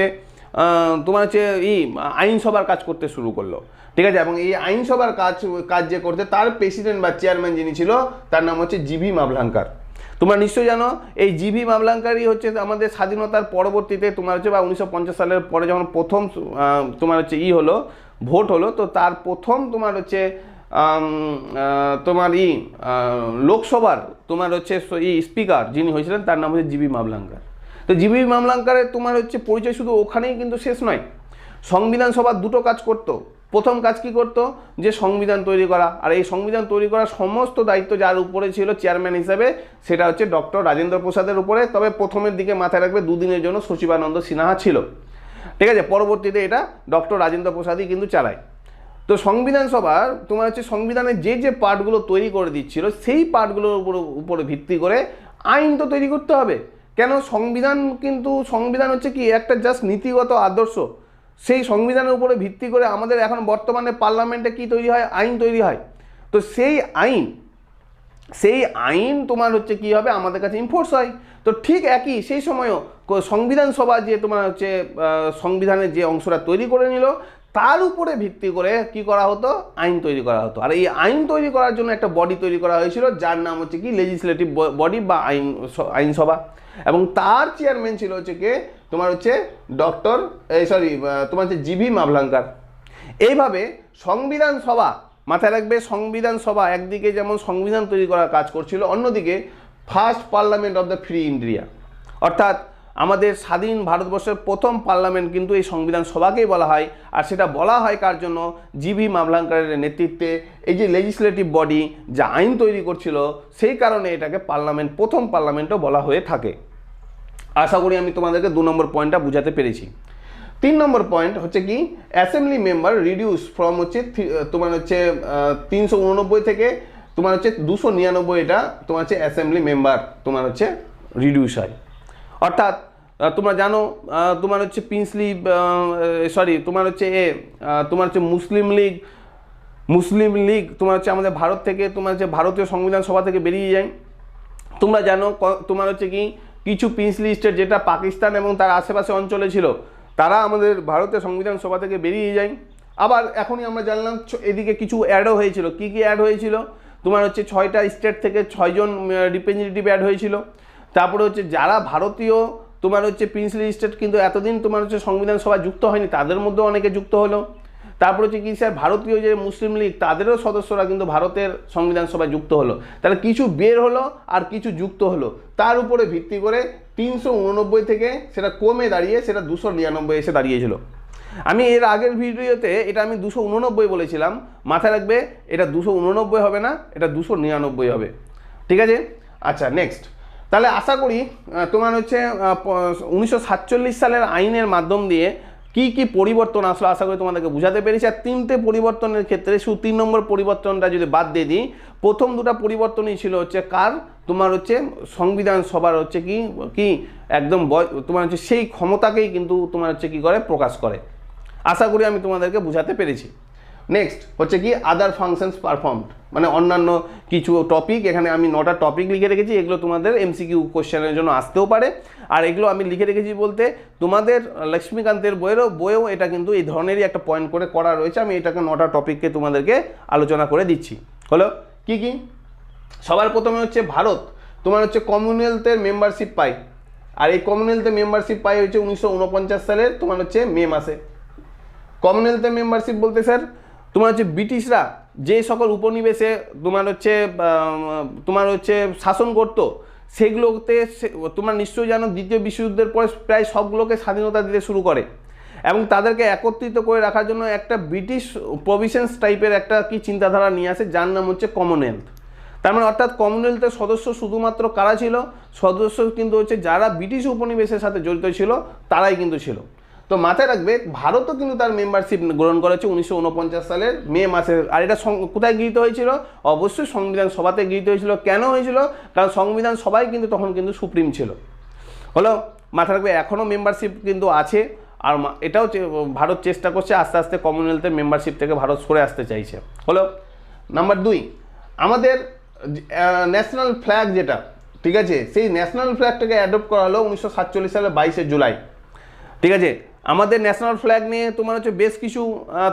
আইনসভার কাজ করতে শুরু করলো, ঠিক আছে। এবং এই আইনসভার কাজ যে করতে তার প্রেসিডেন্ট বা চেয়ারম্যান যিনি ছিল তার নাম হচ্ছে জিভি মাভলাঙ্কার। তোমরা নিশ্চয়ই জানো এই জিভি মাভলাঙ্কারই হচ্ছে আমাদের স্বাধীনতার পরবর্তীতে তোমার হচ্ছে বা 1950 সালের পরে যখন প্রথম তোমার হচ্ছে হলো ভোট হলো, তো তার প্রথম তোমার হচ্ছে তোমার লোকসভার তোমার হচ্ছে স্পিকার যিনি হয়েছিলেন তার নাম হচ্ছে জিভি মাভলাঙ্কার। তো জিভি মাভলাঙ্কারের তোমার হচ্ছে পরিচয় শুধু ওখানেই কিন্তু শেষ নয়। সংবিধান সভা দুটো কাজ করতো। প্রথম কাজ কি করতো? যে সংবিধান তৈরি করা, আর এই সংবিধান তৈরি করার সমস্ত দায়িত্ব যার উপরে ছিল চেয়ারম্যান হিসেবে সেটা হচ্ছে ডক্টর রাজেন্দ্র প্রসাদের উপরে। তবে প্রথমের দিকে মাথায় রাখবে দুদিনের জন্য সচিবানন্দ সিনহা ছিল, ঠিক আছে। পরবর্তীতে এটা ডক্টর রাজেন্দ্র প্রসাদই কিন্তু চালায়। তো সংবিধান সভার তোমার হচ্ছে সংবিধানের যে পার্টগুলো তৈরি করে দিচ্ছিল সেই পার্টগুলোর উপরে ভিত্তি করে আইন তো তৈরি করতে হবে। কেন? সংবিধান হচ্ছে কি একটা জাস্ট নীতিগত আদর্শ। সেই সংবিধানের উপরে ভিত্তি করে আমাদের এখন বর্তমানে পার্লামেন্টে কি তৈরি হয়? আইন তৈরি হয়। তো সেই আইন তোমার হচ্ছে কি হবে? আমাদের কাছে ইনফোর্স হয়। তো ঠিক একই সেই সময়ও সংবিধান সভা যে তোমার হচ্ছে সংবিধানের যে অংশটা তৈরি করে নিল তার উপরে ভিত্তি করে কি করা হতো? আইন তৈরি করা হতো। আর এই আইন তৈরি করার জন্য একটা বডি তৈরি করা হয়েছিল যার নাম হচ্ছে কি লেজিসলেটিভ বডি বা আইনসভা। এবং তার চেয়ারম্যান ছিল হচ্ছে কে? তোমার হচ্ছে তোমার হচ্ছে জিভি মাভলাঙ্কার। এইভাবে সংবিধান সভা, মাথায় রাখবে সংবিধান সভা একদিকে যেমন সংবিধান তৈরি করার কাজ করছিল, অন্যদিকে first parliament of the free India, অর্থাৎ আমাদের স্বাধীন ভারতবর্ষের প্রথম পার্লামেন্ট কিন্তু এই সংবিধান সভাকেই বলা হয়। আর সেটা বলা হয় কার জন্য? জিভি মাভলাঙ্কারের নেতৃত্বে এই যে লেজিসলেটিভ বডি যা আইন তৈরি করছিল সেই কারণে এটাকে প্রথম পার্লামেন্টও বলা হয়ে থাকে। আশা করি আমি তোমাদেরকে 2 নম্বর পয়েন্টটা বুঝাতে পেরেছি। 3 নম্বর পয়েন্ট হচ্ছে কি অ্যাসেম্বলি মেম্বার রিডিউস ফ্রম হচ্ছে তোমার হচ্ছে 389 থেকে তোমার হচ্ছে 299 এটা তোমার হচ্ছে অ্যাসেম্বলি মেম্বার তোমার হচ্ছে রিডিউস হয়। অর্থাৎ তোমরা জানো তোমার হচ্ছে তোমার হচ্ছে মুসলিম লীগ তোমার হচ্ছে আমাদের ভারত থেকে তোমার হচ্ছে ভারতীয় সংবিধান সভা থেকে বেরিয়ে যায়। তোমরা জানো তোমার হচ্ছে কি কিছু প্রিন্সলি স্টেট যেটা পাকিস্তান এবং তার আশেপাশে অঞ্চলে ছিল তারা আমাদের ভারতীয় সংবিধান সভা থেকে বেরিয়ে যায়। আবার এখনই আমরা জানলাম এদিকে কিছু অ্যাডও হয়েছিল। কি অ্যাড হয়েছিল? তোমার হচ্ছে 6টা স্টেট থেকে 6 জন রিপ্রেজেন্টেটিভ অ্যাড হয়েছিল। তারপরে হচ্ছে যারা ভারতীয় তোমার হচ্ছে প্রিন্সলি স্টেট কিন্তু এতদিন তোমার হচ্ছে সংবিধান সভায় যুক্ত হয়নি তাদের মধ্যেও অনেকে যুক্ত হলো। তারপর হচ্ছে কি স্যার ভারতীয় যে মুসলিম লীগ তাদেরও সদস্যরা কিন্তু ভারতের সংবিধান সভায় যুক্ত হলো। তাহলে কিছু বের হলো আর কিছু যুক্ত হলো। তার উপরে ভিত্তি করে 389 থেকে সেটা কমে দাঁড়িয়ে সেটা 299 এসে দাঁড়িয়েছিল। আমি এর আগের ভিডিওতে এটা আমি 289 বলেছিলাম, মাথায় রাখবে এটা 289 হবে না, এটা 299 হবে, ঠিক আছে। আচ্ছা নেক্সট, তাহলে আশা করি তোমার হচ্ছে 1947 সালের আইনের মাধ্যম দিয়ে কি পরিবর্তন আসলো আশা করি তোমাদেরকে বুঝাতে পেরেছি। আর 3টে পরিবর্তনের ক্ষেত্রে শুধু 3 নম্বর পরিবর্তনটা যদি বাদ দিয়ে দিই, প্রথম 2টা পরিবর্তনই ছিল হচ্ছে কার? তোমার হচ্ছে সংবিধান সভার হচ্ছে কি একদম তোমার হচ্ছে সেই ক্ষমতাকেই কিন্তু তোমার হচ্ছে কি করে প্রকাশ করে। আশা করি আমি তোমাদেরকে বুঝাতে পেরেছি। নেক্সট হচ্ছে কি আদার ফাংশনস পারফর্মড, মানে অন্যান্য কিছু টপিক। এখানে আমি 9টা টপিক লিখে রেখেছি, এগুলো তোমাদের এমসিকিউ কোশ্চেনের জন্য আসতেও পারে। আর এগুলো আমি লিখে রেখেছি বলতে তোমাদের লক্ষ্মীকান্তের বইয়েও এটা কিন্তু এই ধরনেরই একটা পয়েন্ট করে করা রয়েছে। আমি এটাকে 9টা টপিককে তোমাদেরকে আলোচনা করে দিচ্ছি। হলো কি সবার প্রথমে হচ্ছে ভারত তোমার হচ্ছে কমনওয়েলথের মেম্বারশিপ পায়। আর এই কমনওয়েলথের মেম্বারশিপ পায় হচ্ছে 1949 সালের তোমার হচ্ছে মে মাসে। কমনওয়েলথের মেম্বারশিপ বলতে স্যার তোমার হচ্ছে ব্রিটিশরা যে সকল উপনিবেশে তোমার হচ্ছে শাসন করতো সেগুলোতে তোমার নিশ্চয়ই জানো দ্বিতীয় বিশ্বযুদ্ধের পরে প্রায় সবগুলোকে স্বাধীনতা দিতে শুরু করে এবং তাদেরকে একত্রিত করে রাখার জন্য একটা ব্রিটিশ প্রভিশনস টাইপের একটা কি চিন্তাধারা নিয়ে আসে যার নাম হচ্ছে কমনওয়েলথ। তার মানে অর্থাৎ কমনওয়েলথের সদস্য শুধুমাত্র কারা ছিল, সদস্য কিন্তু হচ্ছে যারা ব্রিটিশ উপনিবেশের সাথে জড়িত ছিল তারাই কিন্তু ছিল। তো মাথায় রাখবে ভারতও কিন্তু তার মেম্বারশিপ গ্রহণ করেছে 1949 সালের মে মাসে। আর এটা কোথায় গৃহীত হয়েছিল? অবশ্যই সংবিধান সভাতে গৃহীত হয়েছিল। কেন হয়েছিল? কারণ সংবিধান সভাই কিন্তু তখন কিন্তু সুপ্রিম ছিল। হলো, মাথায় রাখবে এখনও মেম্বারশিপ কিন্তু আছে। আর এটাও ভারত চেষ্টা করছে আস্তে আস্তে কমনওয়েলথের মেম্বারশিপ থেকে ভারত সরে আসতে চাইছে। হলো নাম্বার 2, আমাদের ন্যাশনাল ফ্ল্যাগ যেটা, ঠিক আছে, সেই ন্যাশনাল ফ্ল্যাগটাকে অ্যাডপ্ট করা হলো 1947 সালের 22শে জুলাই। ঠিক আছে, আমাদের ন্যাশনাল ফ্ল্যাগ নিয়ে তোমার হচ্ছে বেশ কিছু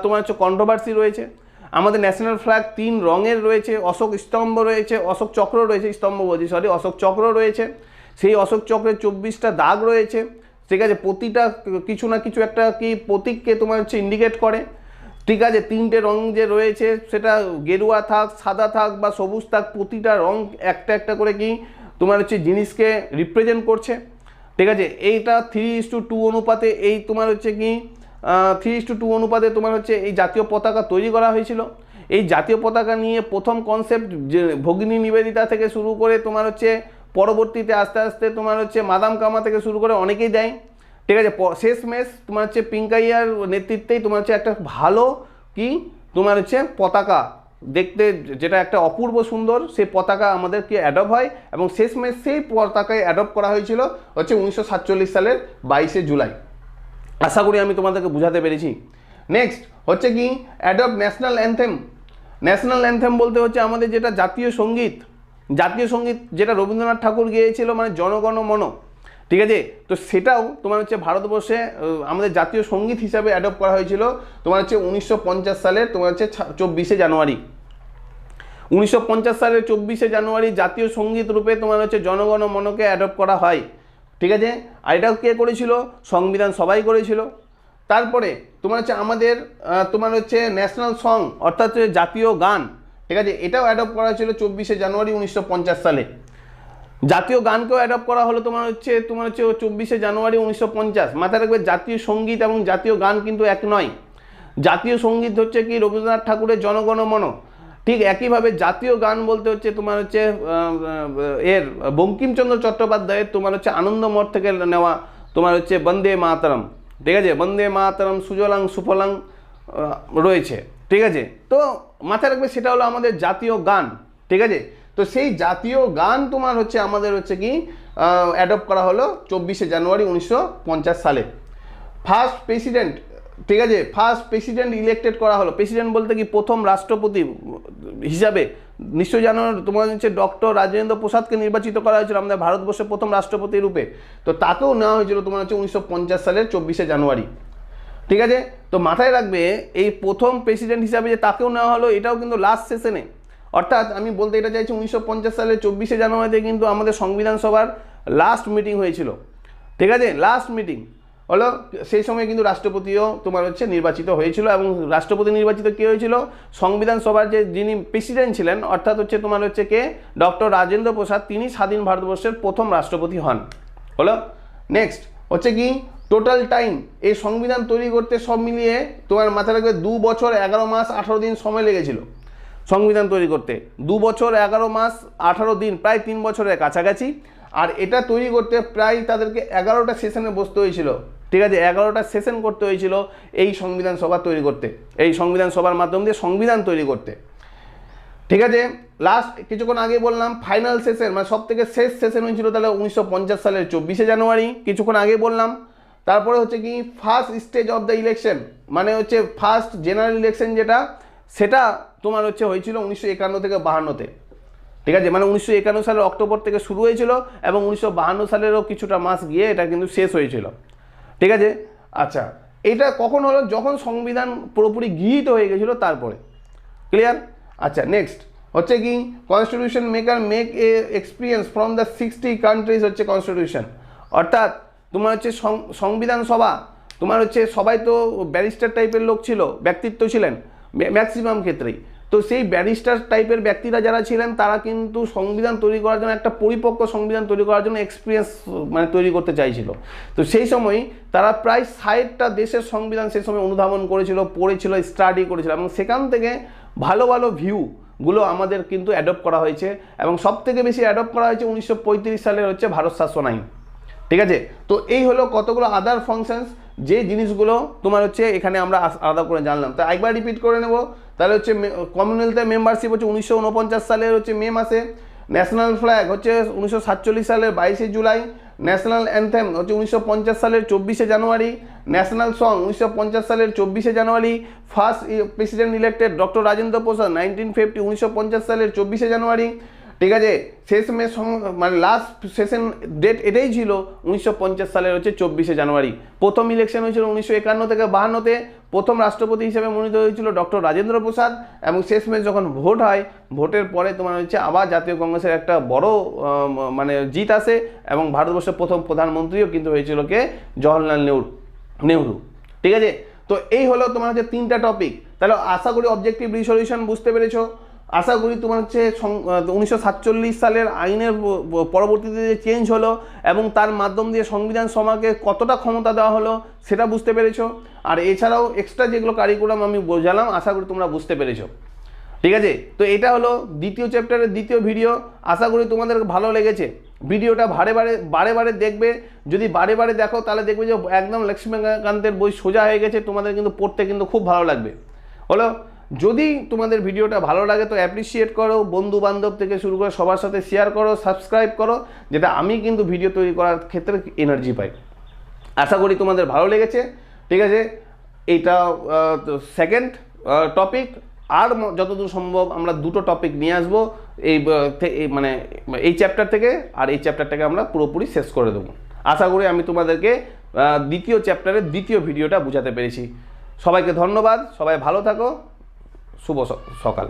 তোমার হচ্ছে কন্ট্রোভার্সি রয়েছে। আমাদের ন্যাশনাল ফ্ল্যাগ 3 রঙের রয়েছে, অশোক স্তম্ভ রয়েছে, অশোক চক্র রয়েছে, স্তম্ভ বলছি সরি, অশোক চক্র রয়েছে। সেই অশোক চক্রের 24টা দাগ রয়েছে। ঠিক আছে, প্রতিটা কিছু না কিছু একটা কি প্রতীককে তোমার হচ্ছে ইন্ডিকেট করে। ঠিক আছে, 3টে রং যে রয়েছে সেটা গেরুয়া থাক, সাদা থাক বা সবুজ থাক, প্রতিটা রং একটা একটা করে কি তোমার হচ্ছে জিনিসকে রিপ্রেজেন্ট করছে। ঠিক আছে, এইটা 3:2 অনুপাতে এই তোমার হচ্ছে কি 3:2 অনুপাতে তোমার হচ্ছে এই জাতীয় পতাকা তৈরি করা হয়েছিল। এই জাতীয় পতাকা নিয়ে প্রথম কনসেপ্ট যে ভগিনী নিবেদিতা থেকে শুরু করে তোমার হচ্ছে পরবর্তীতে আস্তে আস্তে তোমার হচ্ছে মাদাম কামা থেকে শুরু করে অনেকেই দেয়। ঠিক আছে, শেষমেশ তোমার হচ্ছে পিঙ্কাইয়ার নেতৃত্বেই তোমার হচ্ছে একটা ভালো কি তোমার হচ্ছে পতাকা দেখতে, যেটা একটা অপূর্ব সুন্দর সেই পতাকা আমাদেরকে অ্যাডপ্ট হয় এবং শেষমেশ সেই পতাকায় অ্যাডপ্ট করা হয়েছিল হচ্ছে 1947 সালের 22শে জুলাই। আশা করি আমি তোমাদেরকে বুঝাতে পেরেছি। নেক্সট হচ্ছে কি adopt national anthem. National anthem বলতে হচ্ছে আমাদের যেটা জাতীয় সঙ্গীত, জাতীয় সঙ্গীত যেটা রবীন্দ্রনাথ ঠাকুর গেয়েছিল, মানে জনগণ মন। ঠিক আছে, তো সেটাও তোমার হচ্ছে ভারতবর্ষে আমাদের জাতীয় সঙ্গীত হিসাবে অ্যাডপ্ট করা হয়েছিল তোমার হচ্ছে 1950 সালের তোমার হচ্ছে 24শে জানুয়ারি। 1950 সালের 24শে জানুয়ারি জাতীয় সঙ্গীত রূপে তোমার হচ্ছে জনগণ মনকে অ্যাডপ্ট করা হয়। ঠিক আছে, আর এটাও কে করেছিল? সংবিধান সভাই করেছিল। তারপরে তোমার হচ্ছে আমাদের তোমার হচ্ছে ন্যাশনাল সং অর্থাৎ জাতীয় গান, ঠিক আছে, এটাও অ্যাডপ্ট করা হয়েছিল 24শে জানুয়ারি 1950 সালে। জাতীয় গানকেও অ্যাডপ্ট করা হলো তোমার হচ্ছে 24শে জানুয়ারি 1950। মাথায় রাখবে জাতীয় সঙ্গীত এবং জাতীয় গান কিন্তু এক নয়। জাতীয় সঙ্গীত হচ্ছে কি রবীন্দ্রনাথ ঠাকুরের জনগণ মন, ঠিক একইভাবে জাতীয় গান বলতে হচ্ছে তোমার হচ্ছে এর বঙ্কিমচন্দ্র চট্টোপাধ্যায়ের তোমার হচ্ছে আনন্দমঠ থেকে নেওয়া তোমার হচ্ছে বন্দে মাতরম। ঠিক আছে, বন্দে মাতরম সুজলাং সুফলাং রয়েছে। ঠিক আছে, তো মাথায় রাখবে সেটা হলো আমাদের জাতীয় গান। ঠিক আছে, তো সেই জাতীয় গান তোমার হচ্ছে আমাদের হচ্ছে কি অ্যাডপ্ট করা হলো 24শে জানুয়ারি 1950 সালে। ফার্স্ট প্রেসিডেন্ট, ঠিক আছে, ফার্স্ট প্রেসিডেন্ট ইলেক্টেড করা হলো। প্রেসিডেন্ট বলতে কি প্রথম রাষ্ট্রপতি হিসাবে নিশ্চয়ই জানো তোমার হচ্ছে ডক্টর রাজেন্দ্র প্রসাদকে নির্বাচিত করা হয়েছিল আমাদের ভারতবর্ষের প্রথম রাষ্ট্রপতি রূপে। তো তাকেও নেওয়া হয়েছিল তোমার হচ্ছে 1950 সালের 24শে জানুয়ারি। ঠিক আছে, তো মাথায় রাখবে এই প্রথম প্রেসিডেন্ট হিসাবে যে তাকেও নেওয়া হলো এটাও কিন্তু লাস্ট সেশনে, অর্থাৎ আমি বলতে এটা চাইছি 1950 সালের 24শে জানুয়ারিতে কিন্তু আমাদের সংবিধান সভার লাস্ট মিটিং হয়েছিল। ঠিক আছে, লাস্ট মিটিং হলো, সেই সময় কিন্তু রাষ্ট্রপতিও তোমার হচ্ছে নির্বাচিত হয়েছিল এবং রাষ্ট্রপতি নির্বাচিত কে হয়েছিল? সংবিধান সভার যে যিনি প্রেসিডেন্ট ছিলেন অর্থাৎ হচ্ছে তোমার হচ্ছে কে ডক্টর রাজেন্দ্র প্রসাদ, তিনি স্বাধীন ভারতবর্ষের প্রথম রাষ্ট্রপতি হন। হলো নেক্সট হচ্ছে কি টোটাল টাইম এই সংবিধান তৈরি করতে সব মিলিয়ে তোমার মাথায় রাখবে 2 বছর 11 মাস 18 দিন সময় লেগেছিল সংবিধান তৈরি করতে। 2 বছর 11 মাস 18 দিন, প্রায় 3 বছরের কাছাকাছি। আর এটা তৈরি করতে প্রায় তাদেরকে 11টা সেশনে বসতে হয়েছিল। ঠিক আছে, 11টা সেশন করতে হয়েছিল এই সংবিধান সভা তৈরি করতে, এই সংবিধান সভার মাধ্যম দিয়ে সংবিধান তৈরি করতে। ঠিক আছে, লাস্ট কিছুক্ষণ আগে বললাম ফাইনাল সেশন মানে সব থেকে শেষ সেশন হয়েছিল তাহলে 1950 সালের 24শে জানুয়ারি, কিছুক্ষণ আগে বললাম। তারপরে হচ্ছে কি first stage of the election মানে হচ্ছে ফার্স্ট জেনারেল ইলেকশন যেটা, সেটা তোমার হচ্ছে হয়েছিল 1951 থেকে 52-তে। ঠিক আছে, মানে 1951 সালের অক্টোবর থেকে শুরু হয়েছিল এবং 1952 সালেরও কিছুটা মাস গিয়ে এটা কিন্তু শেষ হয়েছিল। ঠিক আছে, আচ্ছা এটা কখন হলো? যখন সংবিধান পুরোপুরি গৃহীত হয়ে গেছিলো তারপরে। ক্লিয়ার? আচ্ছা নেক্সট হচ্ছে কি constitution maker make a experience from the 60 countries হচ্ছে কনস্টিটিউশন, অর্থাৎ তোমার হচ্ছে সংবিধান সভা তোমার হচ্ছে সবাই তো ব্যারিস্টার টাইপের লোক ছিল, ব্যক্তিত্ব ছিলেন ম্যাক্সিমাম ক্ষেত্রেই। তো সেই ব্যারিস্টার টাইপের ব্যক্তিরা যারা ছিলেন তারা কিন্তু সংবিধান তৈরি করার জন্য একটা পরিপক্ক সংবিধান তৈরি করার জন্য এক্সপিরিয়েন্স মানে তৈরি করতে চাইছিল। তো সেই সময় তারা প্রায় 60টা দেশের সংবিধান সেই সময় অনুধাবন করেছিল, পড়েছিল, স্টাডি করেছিল এবং সেখান থেকে ভালো ভালো ভিউ গুলো আমাদের কিন্তু অ্যাডপ্ট করা হয়েছে, এবং সব থেকে বেশি অ্যাডপ্ট করা হয়েছে 1935 সালের হচ্ছে ভারত শাসন আইন। ঠিক আছে, তো এই হলো কতগুলো আদার ফাংশনস, যে জিনিসগুলো তোমার হচ্ছে এখানে আমরা আলাদা করে জানলাম। তো একবার রিপিট করে নেব, তাহলে হচ্ছে কমনওয়েলথের মেম্বারশিপ হচ্ছে 1949 সালের হচ্ছে মে মাসে, ন্যাশনাল ফ্ল্যাগ হচ্ছে 1947 সালের 22শে জুলাই, ন্যাশনাল অ্যানথেম হচ্ছে 1950 সালের 24শে জানুয়ারি, ন্যাশনাল সং 1950 সালের 24শে জানুয়ারি, first president elected doctor Rajendra Prasad 1950 1950 সালের 24শে জানুয়ারি। ঠিক আছে, শেষমেশ মানে লাস্ট সেশন ডেট এটাই ছিল 1950 সালের হচ্ছে 24শে জানুয়ারি। প্রথম ইলেকশন হয়েছিল 1951 থেকে 52-তে, প্রথম রাষ্ট্রপতি হিসেবে মনোনীত হয়েছিল ডক্টর রাজেন্দ্র প্রসাদ, এবং শেষমেশ যখন ভোট হয়, ভোটের পরে তোমার হচ্ছে আবার জাতীয় কংগ্রেসের একটা বড় মানে জিত আসে, এবং ভারতবর্ষের প্রথম প্রধানমন্ত্রীও কিন্তু হয়েছিল কে, জওহরলাল নেহরু। ঠিক আছে, তো এই হলো তোমার হচ্ছে 3টা টপিক। তাহলে আশা করি অবজেক্টিভ রিসলিউশন বুঝতে পেরেছো। আশা করি তোমার হচ্ছে 1947 সালের আইনের পরবর্তীতে যে চেঞ্জ হলো এবং তার মাধ্যম দিয়ে সংবিধান সভাকে কতটা ক্ষমতা দেওয়া হলো সেটা বুঝতে পেরেছো। আর এছাড়াও এক্সট্রা যেগুলো কারিকুলাম আমি বোঝালাম, আশা করি তোমরা বুঝতে পেরেছো। ঠিক আছে, তো এটা হলো দ্বিতীয় চ্যাপ্টারের দ্বিতীয় ভিডিও। আশা করি তোমাদের ভালো লেগেছে। ভিডিওটা বারে বারে দেখবে। যদি বারে বারে দেখো তাহলে দেখবে যে একদম লক্ষ্মীকান্তের বই সোজা হয়ে গেছে, তোমাদের কিন্তু পড়তে কিন্তু খুব ভালো লাগবে। হলো, যদি তোমাদের ভিডিওটা ভালো লাগে তো অ্যাপ্রিসিয়েট করো, বন্ধু বান্ধব থেকে শুরু করে সবার সাথে শেয়ার করো, সাবস্ক্রাইব করো, যেটা আমি কিন্তু ভিডিও তৈরি করার ক্ষেত্রে এনার্জি পাই। আশা করি তোমাদের ভালো লেগেছে। ঠিক আছে, এইটা সেকেন্ড টপিক। আর যতদূর সম্ভব আমরা 2টো টপিক নিয়ে আসবো মানে এই চ্যাপ্টার থেকে, আর এই চ্যাপ্টারটাকে আমরা পুরোপুরি শেষ করে দেবো। আশা করি আমি তোমাদেরকে দ্বিতীয় চ্যাপ্টারের দ্বিতীয় ভিডিওটা বোঝাতে পেরেছি। সবাইকে ধন্যবাদ, সবাই ভালো থাকো, শুভ সকাল।